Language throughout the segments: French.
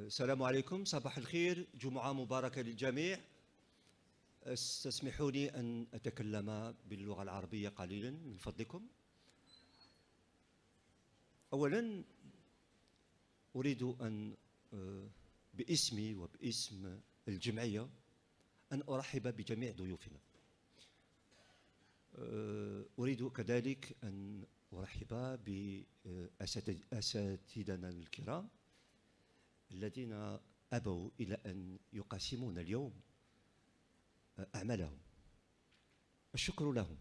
السلام عليكم، صباح الخير، جمعة مباركة للجميع. استسمحوا لي أن أتكلم باللغة العربية قليلا من فضلكم. أولا أريد أن باسمي وباسم الجمعية أن أرحب بجميع ضيوفنا. أريد كذلك أن أرحب بأساتذتنا الكرام الذين أبوا إلى أن يقاسمون اليوم أعمالهم. الشكر لهم.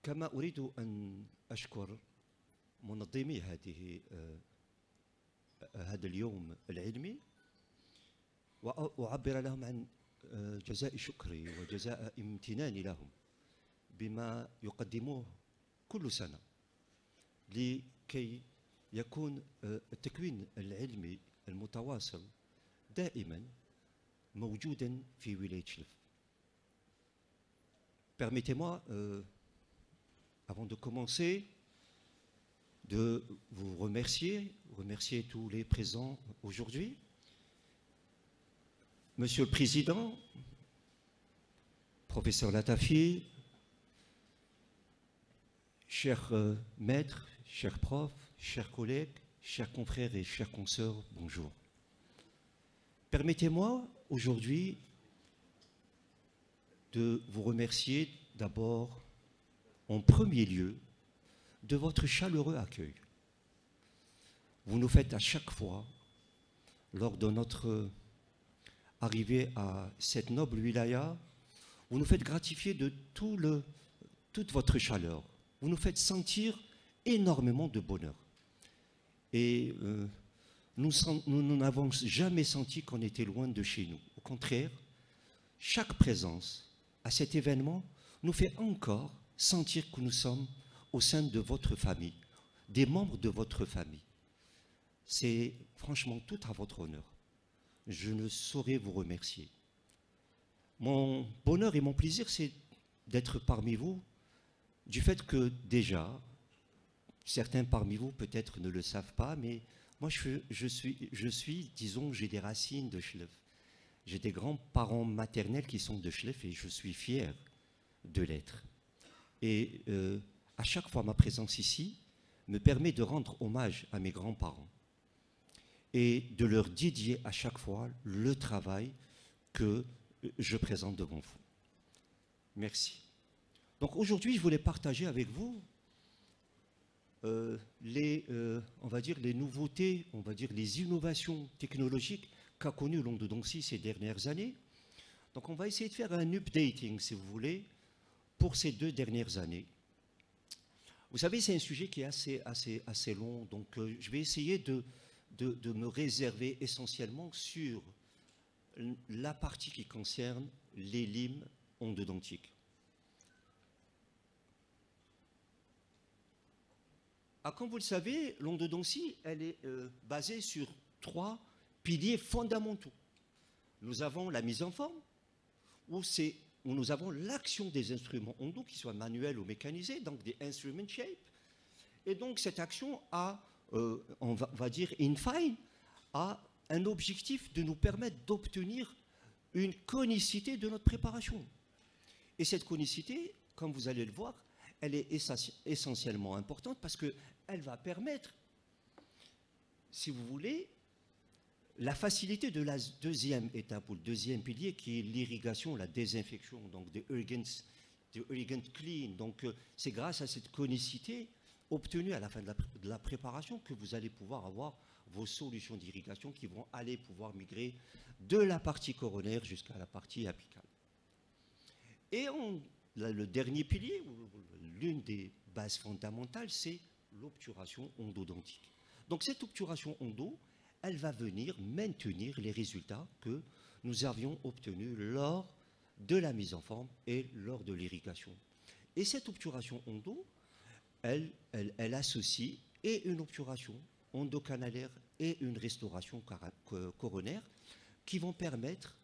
كما أريد أن أشكر منظمي هذا اليوم العلمي وأعبر لهم عن جزاء شكري وجزاء امتناني لهم بما يقدموه كل سنة لكي يكون التكوين العلمي المتواصل دائما موجودا في ولاية شلف. Permettez-moi, avant de commencer, de vous remercier tous les présents aujourd'hui. Monsieur le Président, Professeur Latafi, chers maîtres, chers profs, chers collègues, chers confrères et chers consoeurs, bonjour. Permettez-moi aujourd'hui de vous remercier d'abord, en premier lieu, de votre chaleureux accueil. Vous nous faites à chaque fois, lors de notre arrivée à cette noble wilaya, vous nous faites gratifier de toute votre chaleur. Vous nous faites sentir énormément de bonheur. Et nous n'avons jamais senti qu'on était loin de chez nous. Au contraire, chaque présence à cet événement nous fait encore sentir que nous sommes au sein de votre famille, des membres de votre famille. C'est franchement tout à votre honneur. Je ne saurais vous remercier. Mon bonheur et mon plaisir, c'est d'être parmi vous, du fait que déjà, certains parmi vous peut-être ne le savent pas, mais moi je suis, disons, j'ai des racines de Chlef. J'ai des grands-parents maternels qui sont de Chlef et je suis fier de l'être. Et à chaque fois ma présence ici me permet de rendre hommage à mes grands-parents et de leur dédier à chaque fois le travail que je présente devant vous. Merci. Donc aujourd'hui, je voulais partager avec vous on va dire les nouveautés, on va dire les innovations technologiques qu'a connu l'Ondodontie ces dernières années. Donc on va essayer de faire un updating, si vous voulez, pour ces 2 dernières années. Vous savez, c'est un sujet qui est assez long, donc je vais essayer de me réserver essentiellement sur la partie qui concerne les limes endodontiques. Comme vous le savez, l'endodontie, elle est basée sur 3 piliers fondamentaux. Nous avons la mise en forme, où nous avons l'action des instruments endo, qu'ils soient manuels ou mécanisés, donc des instrument shape. Et donc cette action a, on va dire in fine, a un objectif de nous permettre d'obtenir une conicité de notre préparation. Et cette conicité, comme vous allez le voir, elle est essentiellement importante parce qu'elle va permettre, si vous voulez, la facilité de la deuxième étape ou le deuxième pilier qui est l'irrigation, la désinfection, donc de irrigant clean. Donc c'est grâce à cette conicité obtenue à la fin de la préparation que vous allez pouvoir avoir vos solutions d'irrigation qui vont aller pouvoir migrer de la partie coronaire jusqu'à la partie apicale. Et le dernier pilier, l'une des bases fondamentales, c'est l'obturation endodontique. Donc cette obturation endo, elle va venir maintenir les résultats que nous avions obtenus lors de la mise en forme et lors de l'irrigation. Et cette obturation endo, elle associe et une obturation endocanalaire et une restauration coronaire qui vont permettre,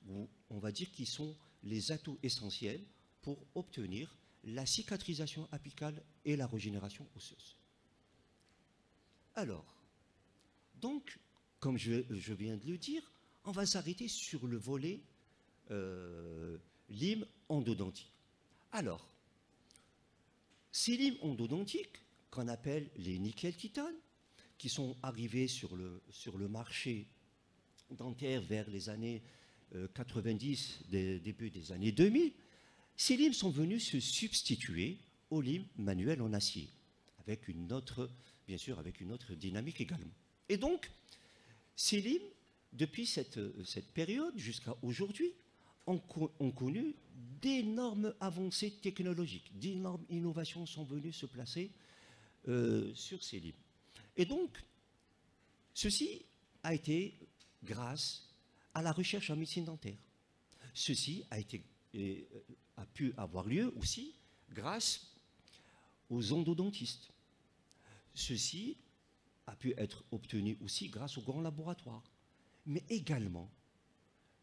on va dire, qui sont les atouts essentiels pour obtenir la cicatrisation apicale et la régénération osseuse. Alors, donc, comme je viens de le dire, on va s'arrêter sur le volet limes endodontiques. Alors, ces limes endodontiques, qu'on appelle les nickel-titane, qui sont arrivés sur le marché dentaire vers les années 90, début des années 2000, ces limes sont venus se substituer aux limes manuelles en acier, avec une autre, bien sûr, avec une autre dynamique également. Et donc, ces limes, depuis cette période jusqu'à aujourd'hui, ont connu d'énormes avancées technologiques, d'énormes innovations sont venues se placer sur ces limes. Et donc, ceci a été grâce à la recherche en médecine dentaire. Ceci a pu avoir lieu aussi grâce aux endodontistes. Ceci a pu être obtenu aussi grâce aux grands laboratoires. Mais également,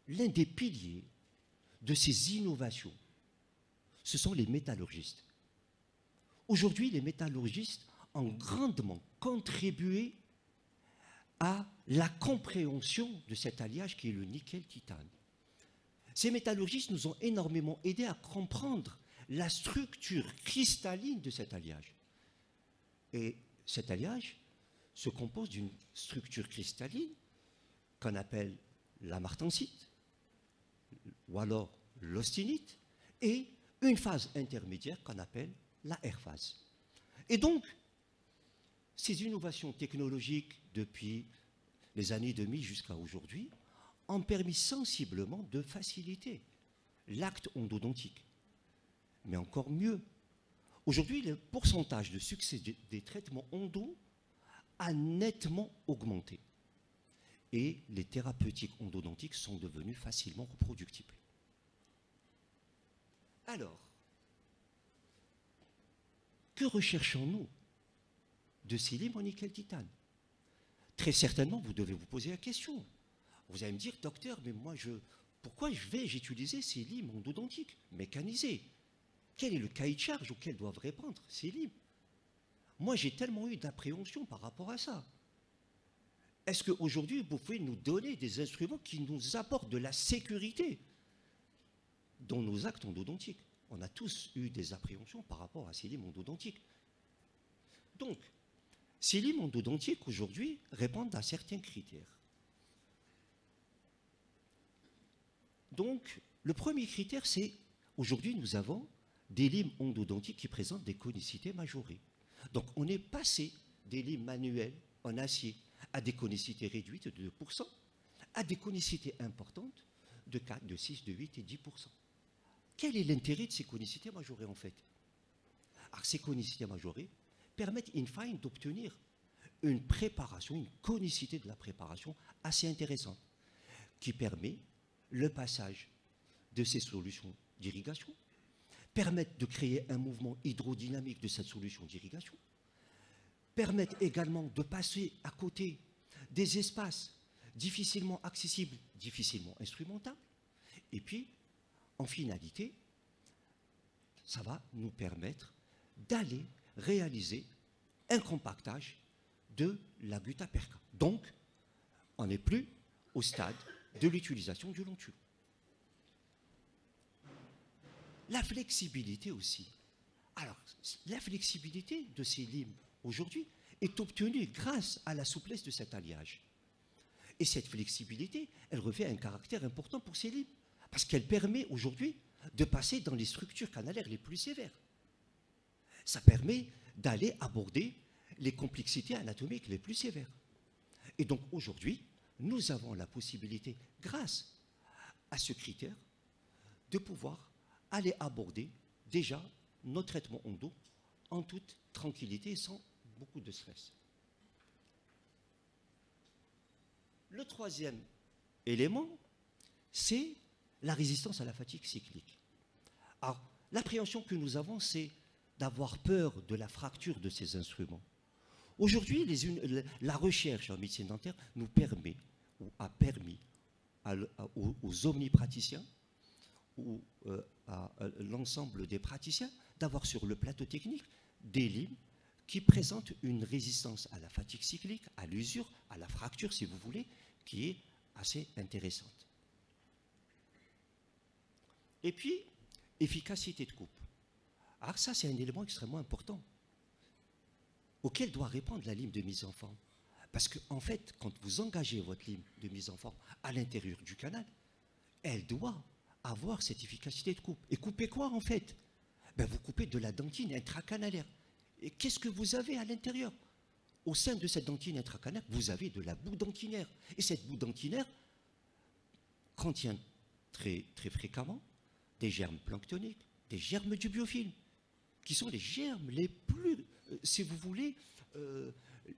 l'un des piliers de ces innovations, ce sont les métallurgistes. Aujourd'hui, les métallurgistes ont grandement contribué à la compréhension de cet alliage qui est le nickel-titane. Ces métallurgistes nous ont énormément aidés à comprendre la structure cristalline de cet alliage. Et cet alliage se compose d'une structure cristalline qu'on appelle la martensite, ou alors l'austinite, et une phase intermédiaire qu'on appelle la R-phase. Et donc, ces innovations technologiques depuis les années 2000 jusqu'à aujourd'hui ont permis sensiblement de faciliter l'acte endodontique. Mais encore mieux, aujourd'hui, le pourcentage de succès des traitements endo a nettement augmenté. Et les thérapeutiques endodontiques sont devenues facilement reproductibles. Alors, que recherchons-nous de ces limes en nickel-titane? Très certainement, vous devez vous poser la question. Vous allez me dire, docteur, mais moi, pourquoi vais-je utiliser ces limes endodontiques mécanisés? Quel est le cahier de charge auquel doivent répondre ces limes? Moi, j'ai tellement eu d'appréhension par rapport à ça. Est-ce qu'aujourd'hui, vous pouvez nous donner des instruments qui nous apportent de la sécurité dans nos actes endodontiques? On a tous eu des appréhensions par rapport à ces limes endodontiques. Donc, ces limes endodontiques, aujourd'hui, répondent à certains critères. Donc, le premier critère, c'est, aujourd'hui, nous avons des limes endodontiques qui présentent des conicité majorées. Donc, on est passé des limes manuelles en acier à des conicités réduites de 2%, à des conicités importantes de 4, de 6, de 8 et 10%. Quel est l'intérêt de ces conicités majorées, en fait? Alors, ces conicités majorées permettent, in fine, d'obtenir une préparation, une conicité de la préparation assez intéressante, qui permet le passage de ces solutions d'irrigation, permettent de créer un mouvement hydrodynamique de cette solution d'irrigation, permettent également de passer à côté des espaces difficilement accessibles, difficilement instrumentables, et puis, en finalité, ça va nous permettre d'aller réaliser un compactage de la gutta-perca. Donc, on n'est plus au stade de l'utilisation du long tube. La flexibilité aussi. Alors, la flexibilité de ces limes aujourd'hui est obtenue grâce à la souplesse de cet alliage. Et cette flexibilité, elle revêt un caractère important pour ces limes, parce qu'elle permet aujourd'hui de passer dans les structures canalaires les plus sévères. Ça permet d'aller aborder les complexités anatomiques les plus sévères. Et donc aujourd'hui, nous avons la possibilité, grâce à ce critère, de pouvoir aller aborder déjà nos traitements endo en toute tranquillité et sans beaucoup de stress. Le troisième élément, c'est la résistance à la fatigue cyclique. Alors, l'appréhension que nous avons, c'est d'avoir peur de la fracture de ces instruments. Aujourd'hui, la recherche en médecine dentaire nous permet, ou a permis aux omnipraticiens, ou à l'ensemble des praticiens, d'avoir sur le plateau technique des limes qui présente une résistance à la fatigue cyclique, à l'usure, à la fracture, si vous voulez, qui est assez intéressante. Et puis, efficacité de coupe. Alors ça, c'est un élément extrêmement important auquel doit répondre la lime de mise en forme. Parce qu'en fait, quand vous engagez votre lime de mise en forme à l'intérieur du canal, elle doit avoir cette efficacité de coupe. Et couper quoi, en fait? Ben, vous coupez de la dentine intracanalaire. Et qu'est-ce que vous avez à l'intérieur? Au sein de cette dentine intracanalaire, vous avez de la boue dentinaire. Et cette boue dentinaire contient très, très fréquemment des germes planctoniques, des germes du biofilm, qui sont les germes les plus, si vous voulez,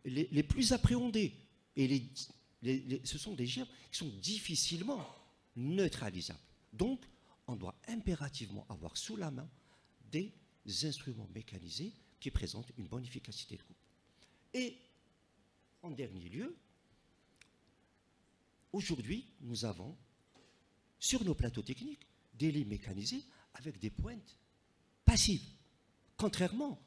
les plus appréhendés. Et ce sont des germes qui sont difficilement neutralisables. Donc, on doit impérativement avoir sous la main des instruments mécanisés qui présentent une bonne efficacité de coupe. Et, en dernier lieu, aujourd'hui, nous avons, sur nos plateaux techniques, des limes mécanisés avec des pointes passives, contrairement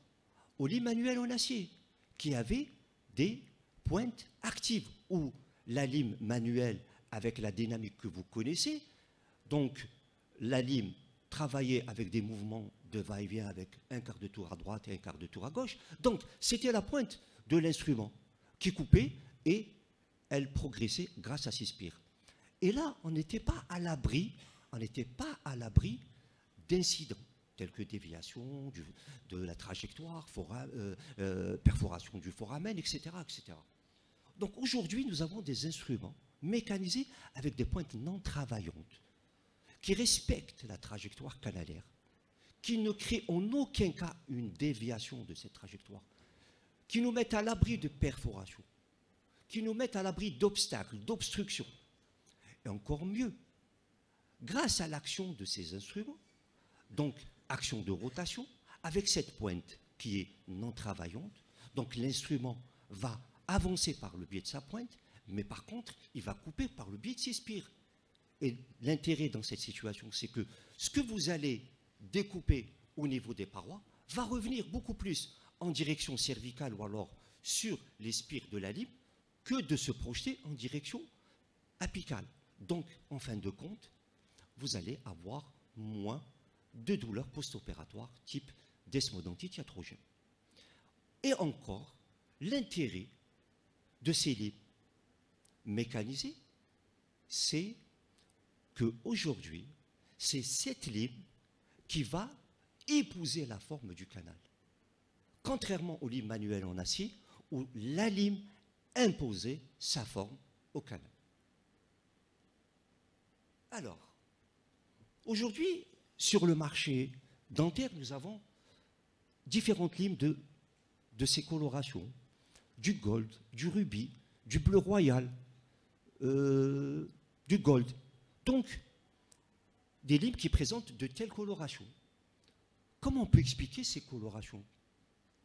aux limes manuelles en acier, qui avaient des pointes actives, où la lime manuelle, avec la dynamique que vous connaissez, donc la lime travaillait avec des mouvements de va-et-vient avec un quart de tour à droite et un quart de tour à gauche. Donc, c'était la pointe de l'instrument qui coupait et elle progressait grâce à ces spires. Et là, on n'était pas à l'abri, d'incidents tels que déviation de la trajectoire, perforation du foramen, etc., etc. Donc aujourd'hui, nous avons des instruments mécanisés avec des pointes non travaillantes qui respectent la trajectoire canalaire, qui ne créent en aucun cas une déviation de cette trajectoire, qui nous mettent à l'abri de perforation, qui nous mettent à l'abri d'obstacles, d'obstructions. Et encore mieux, grâce à l'action de ces instruments, donc action de rotation, avec cette pointe qui est non travaillante, donc l'instrument va avancer par le biais de sa pointe, mais par contre, il va couper par le biais de ses spires. Et l'intérêt dans cette situation, c'est que ce que vous allez découper au niveau des parois va revenir beaucoup plus en direction cervicale ou alors sur les spires de la lime que de se projeter en direction apicale. Donc, en fin de compte, vous allez avoir moins de douleurs post-opératoires type desmodontite iatrogène. Et encore, l'intérêt de ces limes mécanisées, c'est qu'aujourd'hui, c'est cette lime qui va épouser la forme du canal. Contrairement aux limes manuelles en acier, où la lime imposait sa forme au canal. Alors, aujourd'hui, sur le marché dentaire, nous avons différentes limes de ces colorations, du gold, du rubis, du bleu royal, du gold. Donc, des limes qui présentent de telles colorations. Comment on peut expliquer ces colorations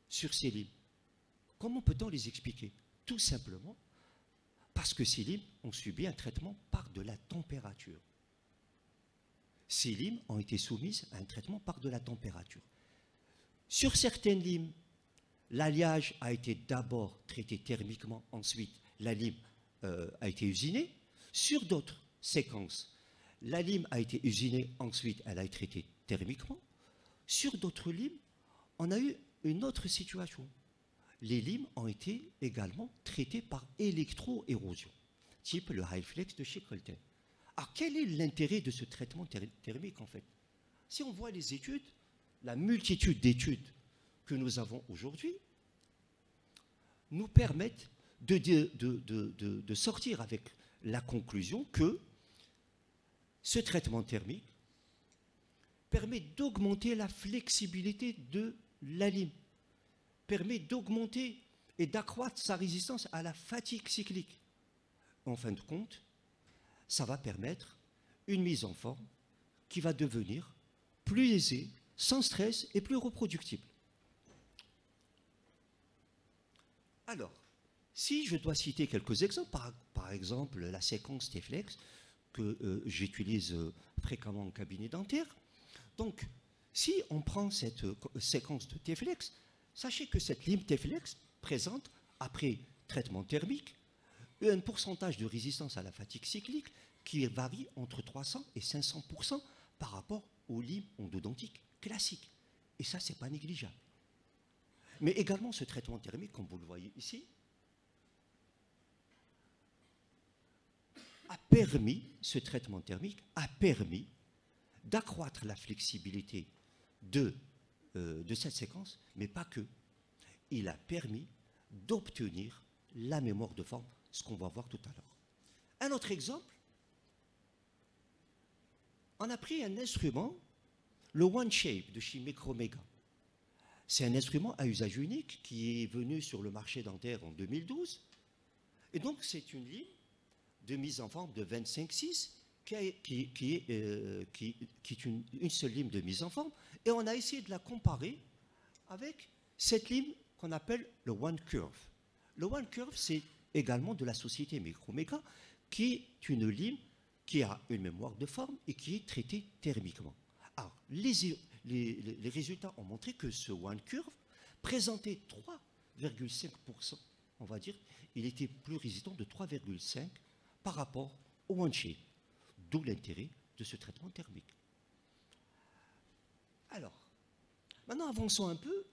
sur ces limes? Comment peut-on les expliquer? Tout simplement parce que ces limes ont subi un traitement par de la température. Ces limes ont été soumises à un traitement par de la température. Sur certaines limes, l'alliage a été d'abord traité thermiquement, ensuite la lime a été usinée. Sur d'autres séquences, la lime a été usinée, ensuite elle a été traitée thermiquement. Sur d'autres limes, on a eu une autre situation. Les limes ont été également traitées par électro-érosion, type le High-Flex de chez Colten. Alors, quel est l'intérêt de ce traitement thermique, en fait? Si on voit les études, la multitude d'études que nous avons aujourd'hui nous permettent de sortir avec la conclusion que ce traitement thermique permet d'augmenter la flexibilité de la lime, permet d'augmenter et d'accroître sa résistance à la fatigue cyclique. En fin de compte, ça va permettre une mise en forme qui va devenir plus aisée, sans stress et plus reproductible. Alors, si je dois citer quelques exemples, par exemple la séquence T-Flex que j'utilise fréquemment en cabinet dentaire. Donc, si on prend cette séquence de T-Flex, Sachez que cette lime Teflex présente, après traitement thermique, un pourcentage de résistance à la fatigue cyclique qui varie entre 300 et 500% par rapport aux limes endodontiques classiques. Et ça, ce n'est pas négligeable. Mais également, ce traitement thermique, comme vous le voyez ici, ce traitement thermique a permis d'accroître la flexibilité de cette séquence, mais pas que. Il a permis d'obtenir la mémoire de forme, ce qu'on va voir tout à l'heure. Un autre exemple, on a pris un instrument, le OneShape de chez Micromega. C'est un instrument à usage unique qui est venu sur le marché dentaire en 2012. Et donc, c'est une ligne de mise en forme de 25,6 qui est une seule lime de mise en forme. Et on a essayé de la comparer avec cette lime qu'on appelle le OneCurve. Le OneCurve, c'est également de la société Micromega, qui est une lime qui a une mémoire de forme et qui est traitée thermiquement. Alors, les résultats ont montré que ce OneCurve présentait 3,5%, on va dire, il était plus résistant de 3,5 par rapport au OneShape, d'où l'intérêt de ce traitement thermique. Alors, maintenant avançons un peu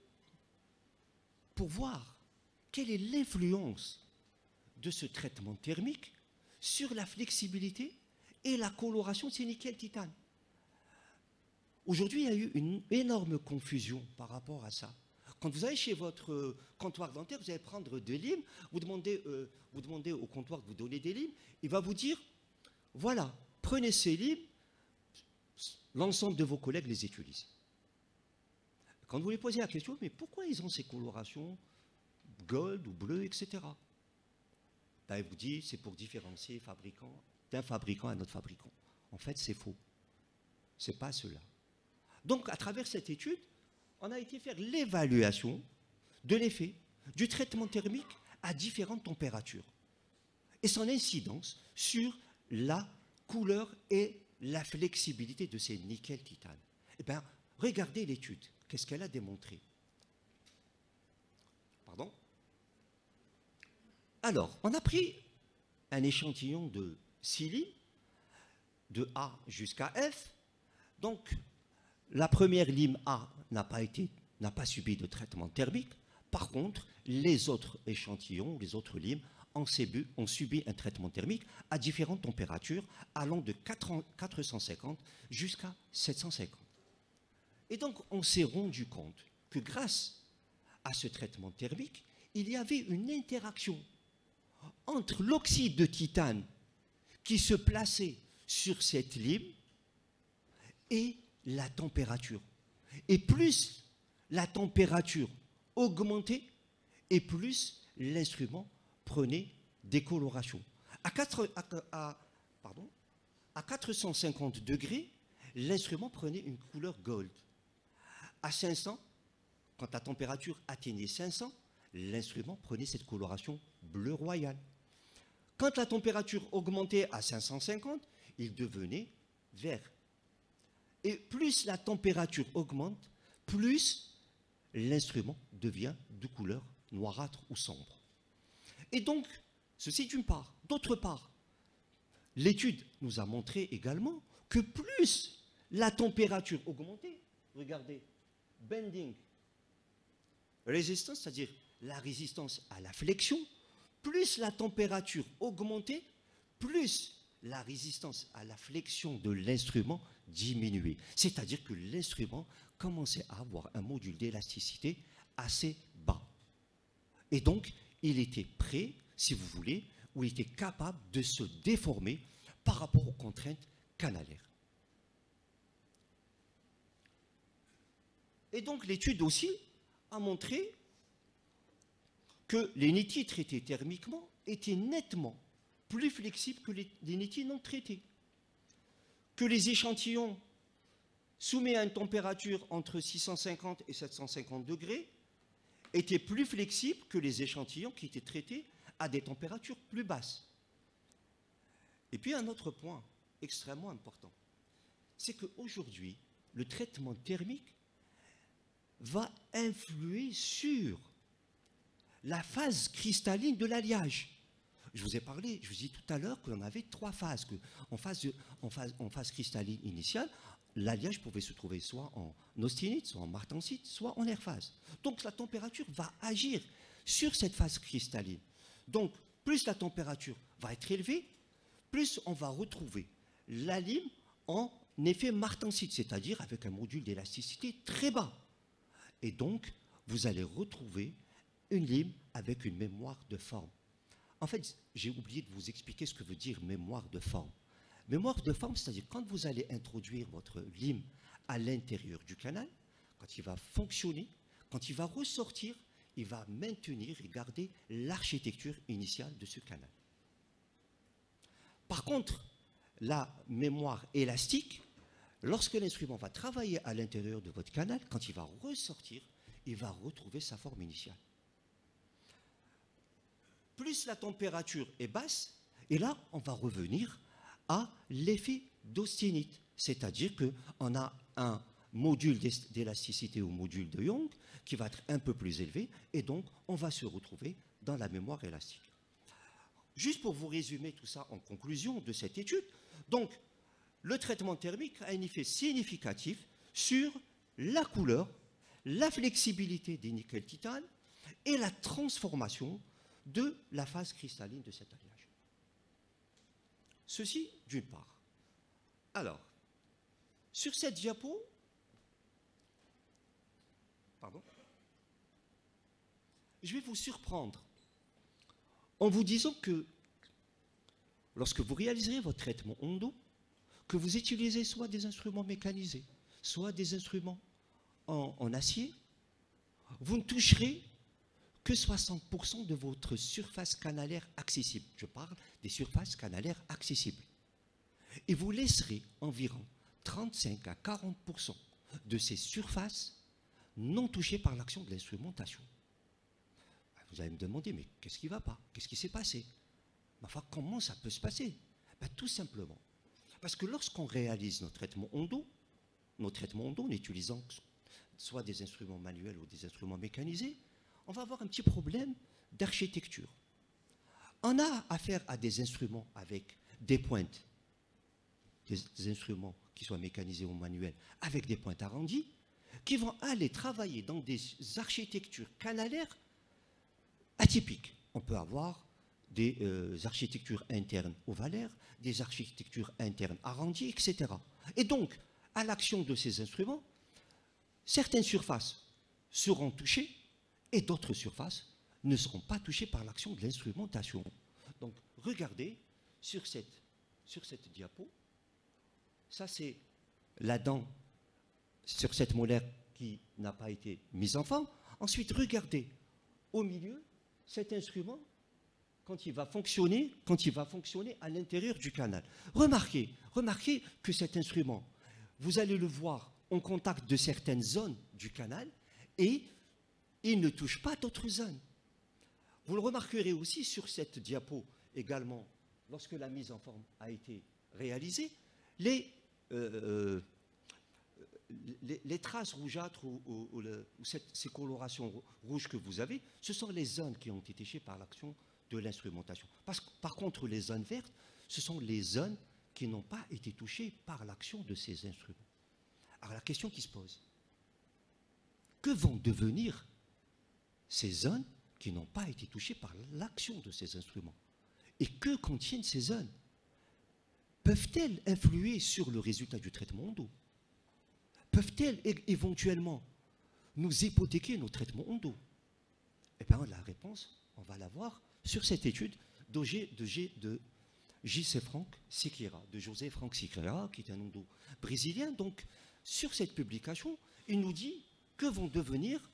pour voir quelle est l'influence de ce traitement thermique sur la flexibilité et la coloration de ces nickel-titane. Aujourd'hui, il y a eu une énorme confusion par rapport à ça. Quand vous allez chez votre comptoir dentaire, vous allez prendre des limes, vous demandez au comptoir de vous donner des limes, il va vous dire, voilà, prenez ces limes, l'ensemble de vos collègues les utilisent. Quand vous lui posez la question, mais pourquoi ils ont ces colorations gold ou bleu, etc. Ben, il vous dit, c'est pour différencier d'un fabricant à un autre fabricant. En fait, c'est faux. Ce n'est pas cela. Donc, à travers cette étude, on a été faire l'évaluation de l'effet du traitement thermique à différentes températures et son incidence sur la couleur et la flexibilité de ces nickel-titane. Eh bien, regardez l'étude. Qu'est-ce qu'elle a démontré? Pardon? Alors, on a pris un échantillon de 6 limes, de A jusqu'à F. Donc, la première lime A n'a pas subi de traitement thermique. Par contre, les autres échantillons, les autres limes, ont subi un traitement thermique à différentes températures, allant de 450 jusqu'à 750. Et donc, on s'est rendu compte que grâce à ce traitement thermique, il y avait une interaction entre l'oxyde de titane qui se plaçait sur cette lime et la température. Et plus la température augmentait, et plus l'instrument prenait des colorations. À 450 degrés, l'instrument prenait une couleur gold. À 500, quand la température atteignait 500, l'instrument prenait cette coloration bleu royal. Quand la température augmentait à 550, il devenait vert. Et plus la température augmente, plus l'instrument devient de couleur noirâtre ou sombre. Et donc, ceci d'une part. D'autre part, l'étude nous a montré également que plus la température augmentait, regardez, bending resistance, c'est-à-dire la résistance à la flexion, plus la température augmentait, plus la résistance à la flexion de l'instrument diminuait. C'est-à-dire que l'instrument commençait à avoir un module d'élasticité assez bas. Et donc, il était prêt, si vous voulez, ou il était capable de se déformer par rapport aux contraintes canalaires. Et donc, l'étude aussi a montré que les nittis traités thermiquement étaient nettement plus flexibles que les nittis non traités. Que les échantillons soumis à une température entre 650 et 750 degrés étaient plus flexibles que les échantillons qui étaient traités à des températures plus basses. Et puis un autre point extrêmement important, c'est qu'aujourd'hui, le traitement thermique va influer sur la phase cristalline de l'alliage. Je vous ai parlé, je vous ai dit tout à l'heure qu'on avait 3 phases. En phase cristalline initiale, l'alliage pouvait se trouver soit en austinite, soit en martensite, soit en airphase. Donc la température va agir sur cette phase cristalline. Donc plus la température va être élevée, plus on va retrouver la lime en effet martensite, c'est-à-dire avec un module d'élasticité très bas. Et donc, vous allez retrouver une lime avec une mémoire de forme. En fait, j'ai oublié de vous expliquer ce que veut dire mémoire de forme. Mémoire de forme, c'est-à-dire quand vous allez introduire votre lime à l'intérieur du canal, quand il va fonctionner, quand il va ressortir, il va maintenir et garder l'architecture initiale de ce canal. Par contre, la mémoire élastique, lorsque l'instrument va travailler à l'intérieur de votre canal, quand il va ressortir, il va retrouver sa forme initiale. Plus la température est basse, et là, on va revenir à l'effet d'austinite, c'est-à-dire qu'on a un module d'élasticité ou module de Young qui va être un peu plus élevé, et donc on va se retrouver dans la mémoire élastique. Juste pour vous résumer tout ça en conclusion de cette étude, donc le traitement thermique a un effet significatif sur la couleur, la flexibilité des nickel-titane et la transformation de la phase cristalline de cet alliage. Ceci d'une part. Alors, sur cette diapo, je vais vous surprendre en vous disant que lorsque vous réaliserez votre traitement Hondo, que vous utilisez soit des instruments mécanisés, soit des instruments en acier, vous ne toucherez que 60% de votre surface canalaire accessible. Je parle des surfaces canalaires accessibles. Et vous laisserez environ 35 à 40% de ces surfaces non touchées par l'action de l'instrumentation. Vous allez me demander, mais qu'est-ce qui ne va pas? Qu'est-ce qui s'est passé? Enfin, comment ça peut se passer? Tout simplement. Parce que lorsqu'on réalise nos traitements Hondo, en utilisant soit des instruments manuels ou des instruments mécanisés, on va avoir un petit problème d'architecture. On a affaire à des instruments avec des pointes, des instruments qui soient mécanisés ou manuels, avec des pointes arrondies, qui vont aller travailler dans des architectures canalaires atypiques. On peut avoir des architectures internes ovalaires, des architectures internes arrondies, etc. Et donc, à l'action de ces instruments, certaines surfaces seront touchées et d'autres surfaces ne seront pas touchées par l'action de l'instrumentation. Donc, regardez sur cette diapo, ça c'est la dent sur cette molaire qui n'a pas été mise en forme. Ensuite, regardez au milieu cet instrument quand il va fonctionner à l'intérieur du canal. Remarquez que cet instrument, vous allez le voir en contact de certaines zones du canal et il ne touche pas d'autres zones. Vous le remarquerez aussi sur cette diapo également, lorsque la mise en forme a été réalisée, les traces rougeâtres ou ces colorations rouges que vous avez, ce sont les zones qui ont été touchées par l'action de l'instrumentation. Par contre, les zones vertes, ce sont les zones qui n'ont pas été touchées par l'action de ces instruments. Alors la question qui se pose, que vont devenir ces zones qui n'ont pas été touchées par l'action de ces instruments? Et que contiennent ces zones? Peuvent-elles influer sur le résultat du traitement Hondo? Peuvent-elles éventuellement nous hypothéquer nos traitements Hondo? Eh bien, la réponse, on va la voir sur cette étude de José Frank Siqueira, qui est un Hondo brésilien. Donc, sur cette publication, il nous dit que vont devenir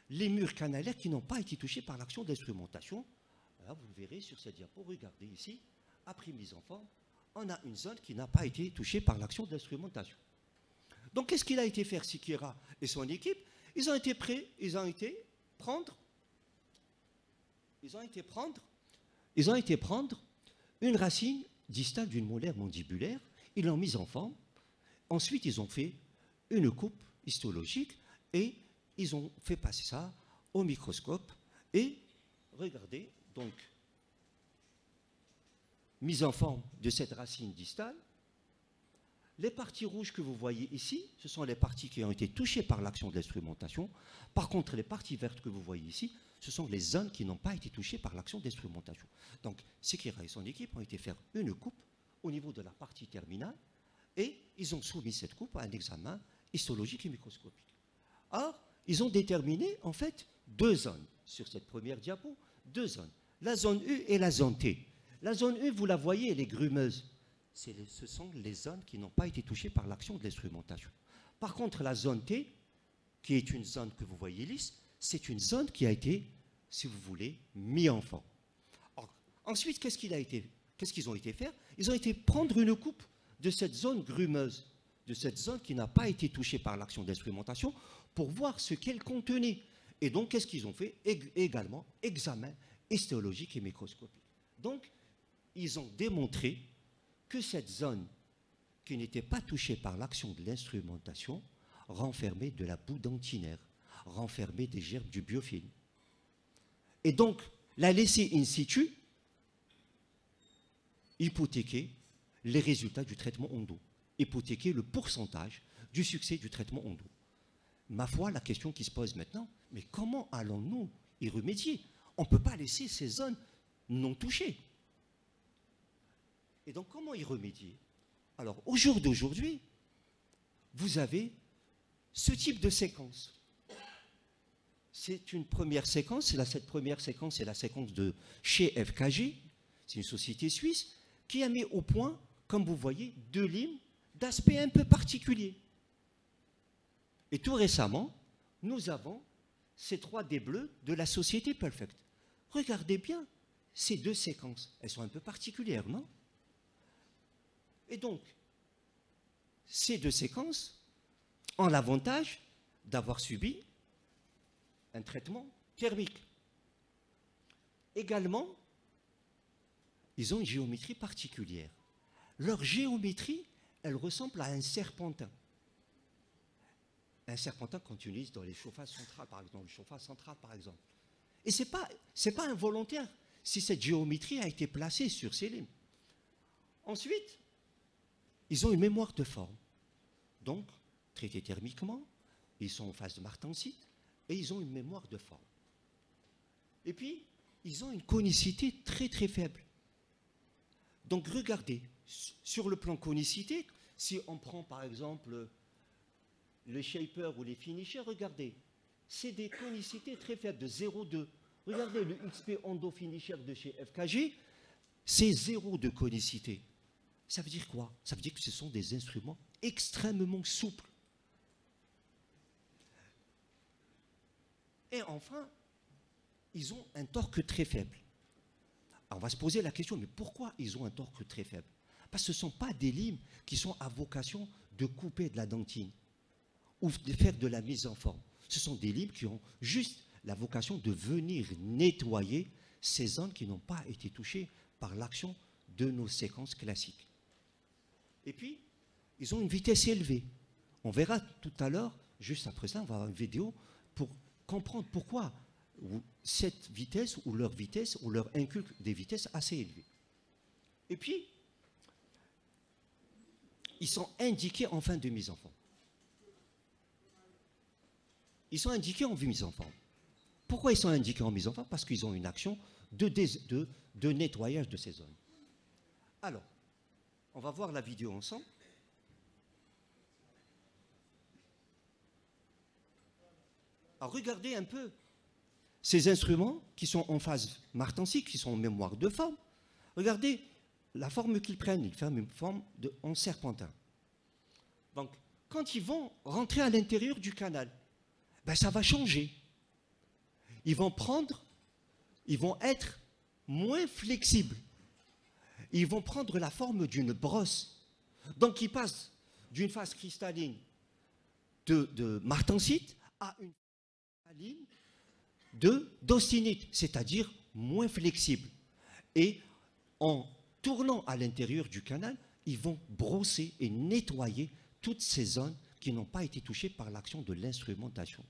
les murs canalaires qui n'ont pas été touchés par l'action d'instrumentation. Là, vous le verrez sur cette diapo, regardez ici, après mise en forme, on a une zone qui n'a pas été touchée par l'action d'instrumentation. Donc, qu'est-ce qu'il a été faire, Siqueira et son équipe? Ils ont été prendre une racine distale d'une molaire mandibulaire, ils l'ont mise en forme, ensuite ils ont fait une coupe histologique et ils ont fait passer ça au microscope et regardez, donc, mise en forme de cette racine distale. Les parties rouges que vous voyez ici, ce sont les parties qui ont été touchées par l'action de l'instrumentation. Par contre, les parties vertes que vous voyez ici, ce sont les zones qui n'ont pas été touchées par l'action de l'instrumentation. Donc, Sekira et son équipe ont été faire une coupe au niveau de la partie terminale et ils ont soumis cette coupe à un examen histologique et microscopique. Or, ils ont déterminé, en fait, deux zones sur cette première diapo, deux zones, la zone U et la zone T. La zone U, vous la voyez, elle est grumeuse. Ce sont les zones qui n'ont pas été touchées par l'action de l'instrumentation. Par contre, la zone T, qui est une zone que vous voyez lisse, c'est une zone qui a été, si vous voulez, mise en forme. Ensuite, qu'est-ce qu'ils ont été faire? Ils ont été prendre une coupe de cette zone grumeuse, de cette zone qui n'a pas été touchée par l'action d'instrumentation, pour voir ce qu'elle contenait. Et donc, qu'est-ce qu'ils ont fait? Également, examen histologique et microscopique. Donc, ils ont démontré que cette zone qui n'était pas touchée par l'action de l'instrumentation renfermait de la boue dentinaire, renfermait des gerbes du biofilm. Et donc, la laisser in situ hypothéquer les résultats du traitement endo, hypothéquer le pourcentage du succès du traitement endo. Ma foi, la question qui se pose maintenant, mais comment allons-nous y remédier? On ne peut pas laisser ces zones non touchées. Et donc, comment y remédier? Alors, au jour d'aujourd'hui, vous avez ce type de séquence. C'est une première séquence, cette première séquence, c'est la séquence de chez FKG, c'est une société suisse, qui a mis au point, comme vous voyez, deux limes d'aspect un peu particulier. Et tout récemment, nous avons ces 3D bleus de la société Perfect. Regardez bien ces deux séquences, elles sont un peu particulières, non? Et donc, ces deux séquences ont l'avantage d'avoir subi un traitement thermique. Également, ils ont une géométrie particulière. Leur géométrie, elle ressemble à un serpentin. Un serpentin qu'on utilise dans les chauffages centrales, par exemple, le chauffage central, par exemple. Et ce n'est pas involontaire si cette géométrie a été placée sur ces lignes. Ensuite, ils ont une mémoire de forme. Donc, traités thermiquement, ils sont en phase de martensite et ils ont une mémoire de forme. Et puis, ils ont une conicité très très faible. Donc, regardez, sur le plan conicité, si on prend par exemple les shapers ou les finishers, regardez, c'est des conicités très faibles, de 0,2. Regardez le XP Endo Finisher de chez FKG, c'est 0 de conicité. Ça veut dire quoi? Ça veut dire que ce sont des instruments extrêmement souples. Et enfin, ils ont un torque très faible. Alors on va se poser la question, mais pourquoi ils ont un torque très faible? Parce que ce ne sont pas des limes qui sont à vocation de couper de la dentine ou de faire de la mise en forme. Ce sont des limes qui ont juste la vocation de venir nettoyer ces zones qui n'ont pas été touchées par l'action de nos séquences classiques. Et puis, ils ont une vitesse élevée. On verra tout à l'heure, juste après ça, on va avoir une vidéo pour comprendre pourquoi cette vitesse ou leur inculque des vitesses assez élevées. Et puis, ils sont indiqués en fin de mise en forme. Ils sont indiqués en mise en forme. Pourquoi ils sont indiqués en mise en forme? Parce qu'ils ont une action de nettoyage de ces zones. Alors, on va voir la vidéo ensemble. Alors, regardez un peu ces instruments qui sont en phase martensique, qui sont en mémoire de forme. Regardez la forme qu'ils prennent. Ils prennent une forme en serpentin. Donc, quand ils vont rentrer à l'intérieur du canal, ben, ça va changer. Ils vont être moins flexibles. Ils vont prendre la forme d'une brosse. Donc, ils passent d'une phase cristalline de martensite à une phase cristalline d'austinite, c'est-à-dire moins flexible. Et en tournant à l'intérieur du canal, ils vont brosser et nettoyer toutes ces zones qui n'ont pas été touchées par l'action de l'instrumentation.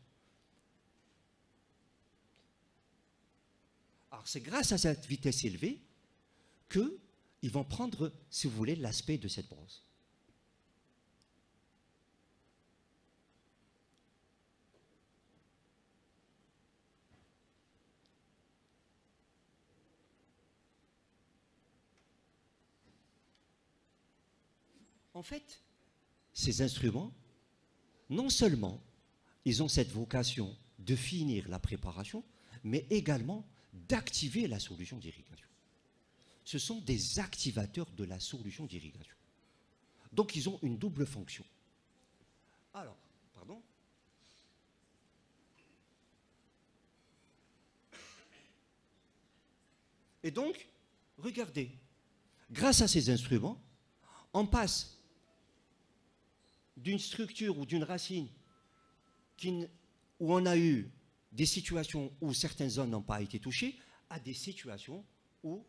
Alors c'est grâce à cette vitesse élevée qu'ils vont prendre, si vous voulez, l'aspect de cette brosse. En fait, ces instruments, non seulement ils ont cette vocation de finir la préparation, mais également d'activer la solution d'irrigation. Ce sont des activateurs de la solution d'irrigation. Donc ils ont une double fonction. Alors, pardon. Et donc, regardez, grâce à ces instruments, on passe d'une structure ou d'une racine où on a eu des situations où certaines zones n'ont pas été touchées à des situations où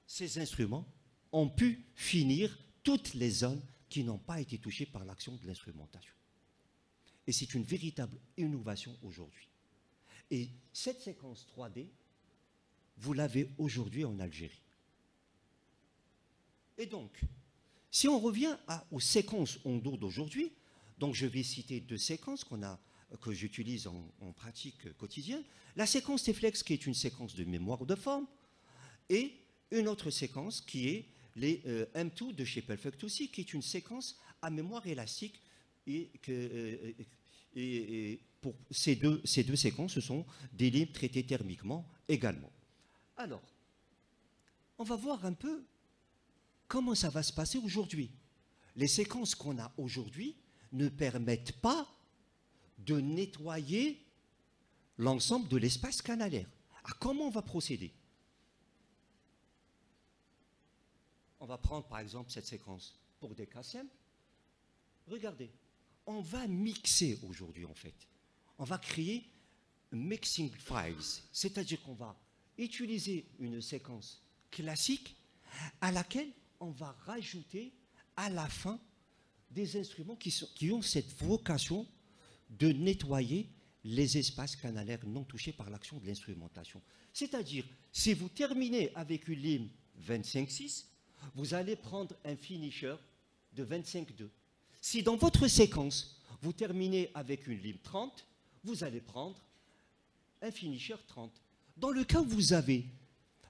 ces instruments ont pu finir toutes les zones qui n'ont pas été touchées par l'action de l'instrumentation. Et c'est une véritable innovation aujourd'hui. Et cette séquence 3D, vous l'avez aujourd'hui en Algérie. Et donc, si on revient aux séquences Ondo d'aujourd'hui, donc je vais citer deux séquences que j'utilise en pratique quotidienne. La séquence T-Flex qui est une séquence de mémoire de forme et une autre séquence qui est les M2 de chez Perfect aussi, qui est une séquence à mémoire élastique et pour ces deux séquences, ce sont des limes traitées thermiquement également. Alors, on va voir un peu comment ça va se passer aujourd'hui. Les séquences qu'on a aujourd'hui ne permettent pas de nettoyer l'ensemble de l'espace canalaire. Alors, comment on va procéder? On va prendre par exemple cette séquence pour des cas simples. Regardez, on va mixer aujourd'hui en fait. On va créer mixing files, c'est-à-dire qu'on va utiliser une séquence classique à laquelle on va rajouter à la fin des instruments qui ont cette vocation de nettoyer les espaces canalaires non touchés par l'action de l'instrumentation. C'est-à-dire, si vous terminez avec une lime 25,6, vous allez prendre un finisher de 25,2. Si dans votre séquence, vous terminez avec une lime 30, vous allez prendre un finisher 30. Dans le cas où vous avez,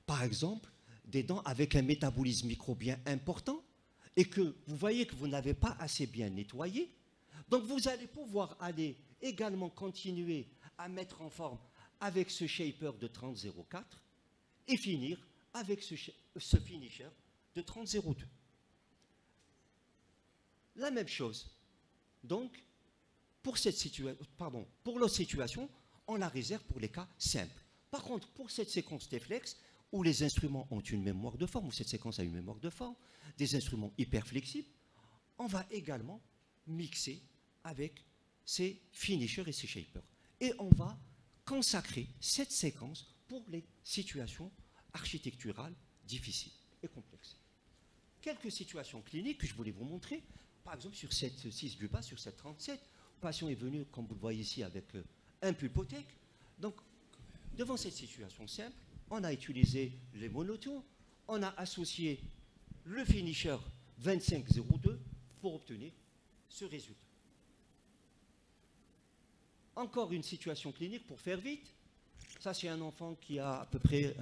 par exemple, des dents avec un métabolisme microbien important et que vous voyez que vous n'avez pas assez bien nettoyé, donc vous allez pouvoir aller également continuer à mettre en forme avec ce shaper de 30,04 et finir avec ce finisher de 30,02. La même chose. Donc, pour l'autre situation, on la réserve pour les cas simples. Par contre, pour cette séquence T-Flex, où les instruments ont une mémoire de forme, où cette séquence a une mémoire de forme, des instruments hyper flexibles, on va également mixer avec ces finishers et ces shapers. Et on va consacrer cette séquence pour les situations architecturales difficiles et complexes. Quelques situations cliniques que je voulais vous montrer. Par exemple, sur cette 6 du bas, sur cette 37, le patient est venu, comme vous le voyez ici, avec un pulpothèque. Donc, devant cette situation simple, on a utilisé les monotones, on a associé le finisher 25,02 pour obtenir ce résultat. Encore une situation clinique pour faire vite. Ça, c'est un enfant qui a à peu près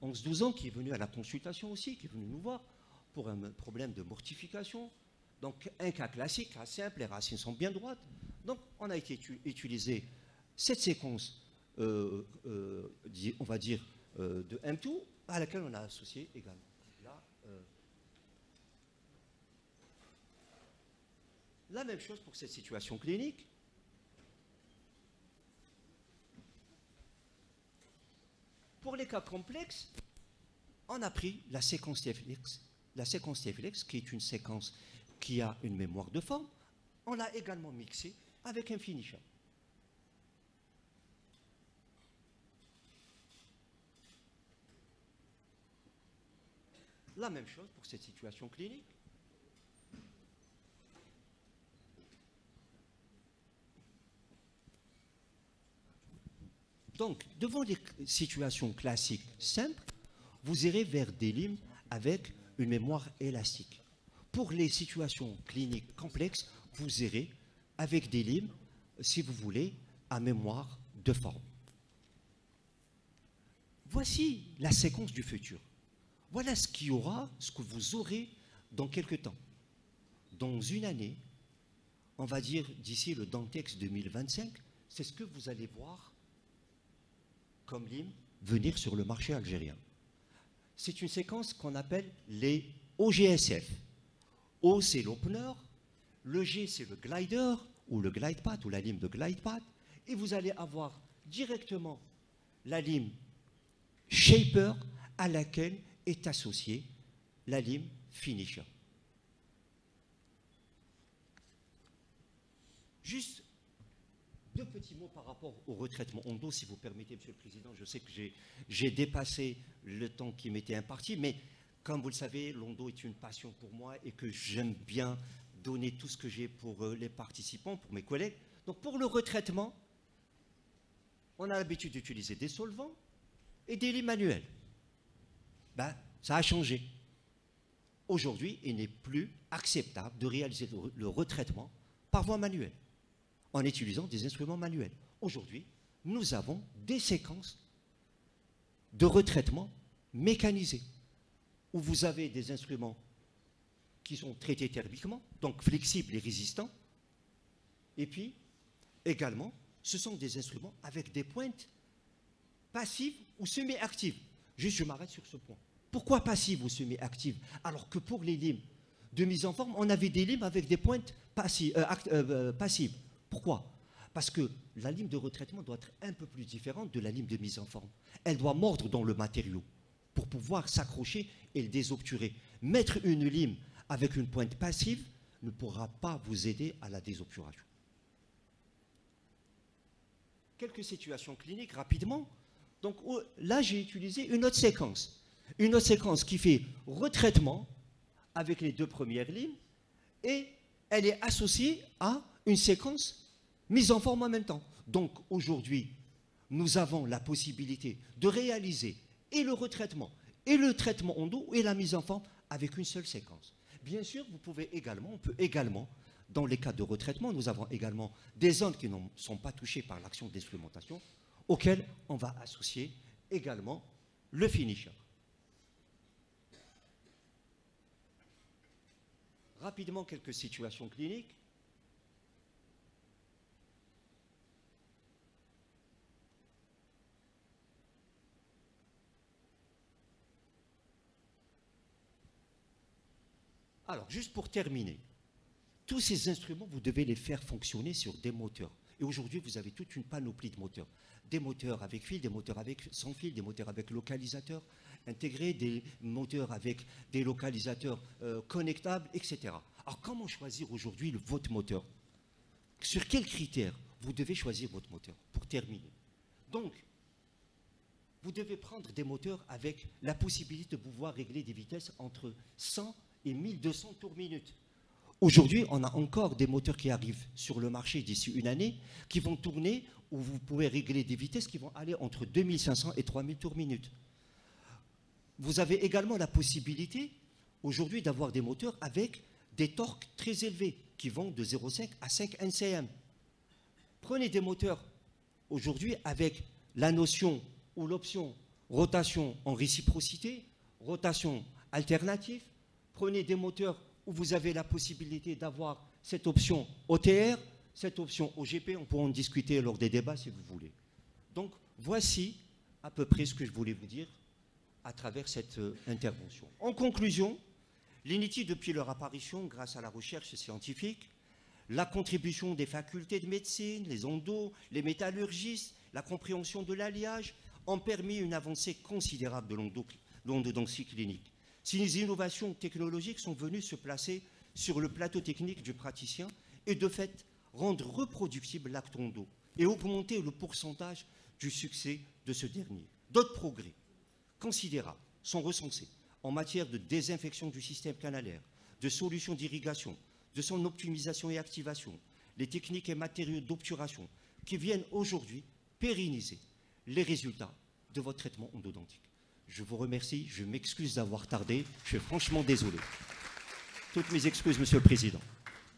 11-12 ans, qui est venu à la consultation aussi, qui est venu nous voir pour un problème de mortification. Donc, un cas classique, cas simple, les racines sont bien droites. Donc, on a utilisé cette séquence, on va dire, de M2, à laquelle on a associé également. Là, la même chose pour cette situation clinique. Pour les cas complexes, on a pris la séquence T-Flex. La séquence T-Flex, qui est une séquence qui a une mémoire de forme, on l'a également mixée avec un finisher. La même chose pour cette situation clinique. Donc, devant les situations classiques simples, vous irez vers des limes avec une mémoire élastique. Pour les situations cliniques complexes, vous irez avec des limes, si vous voulez, à mémoire de forme. Voici la séquence du futur. Voilà ce qu'il y aura, ce que vous aurez dans quelques temps. Dans une année, on va dire d'ici le Dantex 2025, c'est ce que vous allez voir comme lime venir sur le marché algérien. C'est une séquence qu'on appelle les OGSF. O, c'est l'opener, le G, c'est le glider, ou le glide path, ou la lime de glide path, et vous allez avoir directement la lime shaper à laquelle est associée la lime finisher. Juste deux petits mots par rapport au retraitement Hondo, si vous permettez, Monsieur le Président. Je sais que j'ai dépassé le temps qui m'était imparti, mais comme vous le savez, l'Hondo est une passion pour moi et que j'aime bien donner tout ce que j'ai pour les participants, pour mes collègues. Donc pour le retraitement, on a l'habitude d'utiliser des solvants et des limes manuels. Ben, ça a changé. Aujourd'hui, il n'est plus acceptable de réaliser le retraitement par voie manuelle, en utilisant des instruments manuels. Aujourd'hui, nous avons des séquences de retraitement mécanisées, où vous avez des instruments qui sont traités thermiquement, donc flexibles et résistants, et puis également, ce sont des instruments avec des pointes passives ou semi-actives. Juste, je m'arrête sur ce point. Pourquoi passives ou semi-actives? Alors que pour les limes de mise en forme, on avait des limes avec des pointes passives. Pourquoi? Parce que la lime de retraitement doit être un peu plus différente de la lime de mise en forme. Elle doit mordre dans le matériau pour pouvoir s'accrocher et le désobturer. Mettre une lime avec une pointe passive ne pourra pas vous aider à la désobturation. Quelques situations cliniques rapidement. Donc là, j'ai utilisé une autre séquence. Une autre séquence qui fait retraitement avec les deux premières limes et elle est associée à une séquence mise en forme en même temps. Donc aujourd'hui, nous avons la possibilité de réaliser et le retraitement et le traitement Hondo et la mise en forme avec une seule séquence. Bien sûr, vous pouvez également, on peut également, dans les cas de retraitement, nous avons également des zones qui ne sont pas touchées par l'action d'instrumentation, auxquelles on va associer également le finisher. Rapidement, quelques situations cliniques. Alors, juste pour terminer, tous ces instruments, vous devez les faire fonctionner sur des moteurs. Et aujourd'hui, vous avez toute une panoplie de moteurs. Des moteurs avec fil, des moteurs avec sans fil, des moteurs avec localisateur intégré, des moteurs avec des localisateurs connectables, etc. Alors, comment choisir aujourd'hui votre moteur? Sur quels critères vous devez choisir votre moteur? Pour terminer. Donc, vous devez prendre des moteurs avec la possibilité de pouvoir régler des vitesses entre 100 et 1200 tours minute. Aujourd'hui, on a encore des moteurs qui arrivent sur le marché d'ici une année qui vont tourner où vous pouvez régler des vitesses qui vont aller entre 2500 et 3000 tours minute. Vous avez également la possibilité aujourd'hui d'avoir des moteurs avec des torques très élevés qui vont de 0,5 à 5 NCM. Prenez des moteurs aujourd'hui avec la notion ou l'option rotation en réciprocité, rotation alternative. Prenez des moteurs où vous avez la possibilité d'avoir cette option OTR, cette option OGP, on pourra en discuter lors des débats si vous voulez. Donc voici à peu près ce que je voulais vous dire à travers cette intervention. En conclusion, l'INITI, depuis leur apparition, grâce à la recherche scientifique, la contribution des facultés de médecine, les ondos, les métallurgistes, la compréhension de l'alliage, ont permis une avancée considérable de l'endodontie clinique. Ces innovations technologiques sont venues se placer sur le plateau technique du praticien et de fait rendre reproductible l'acte ondo et augmenter le pourcentage du succès de ce dernier. D'autres progrès considérables sont recensés en matière de désinfection du système canalaire, de solutions d'irrigation, de son optimisation et activation, les techniques et matériaux d'obturation qui viennent aujourd'hui pérenniser les résultats de votre traitement endodontique. Je vous remercie, je m'excuse d'avoir tardé, je suis franchement désolé. Toutes mes excuses, Monsieur le Président.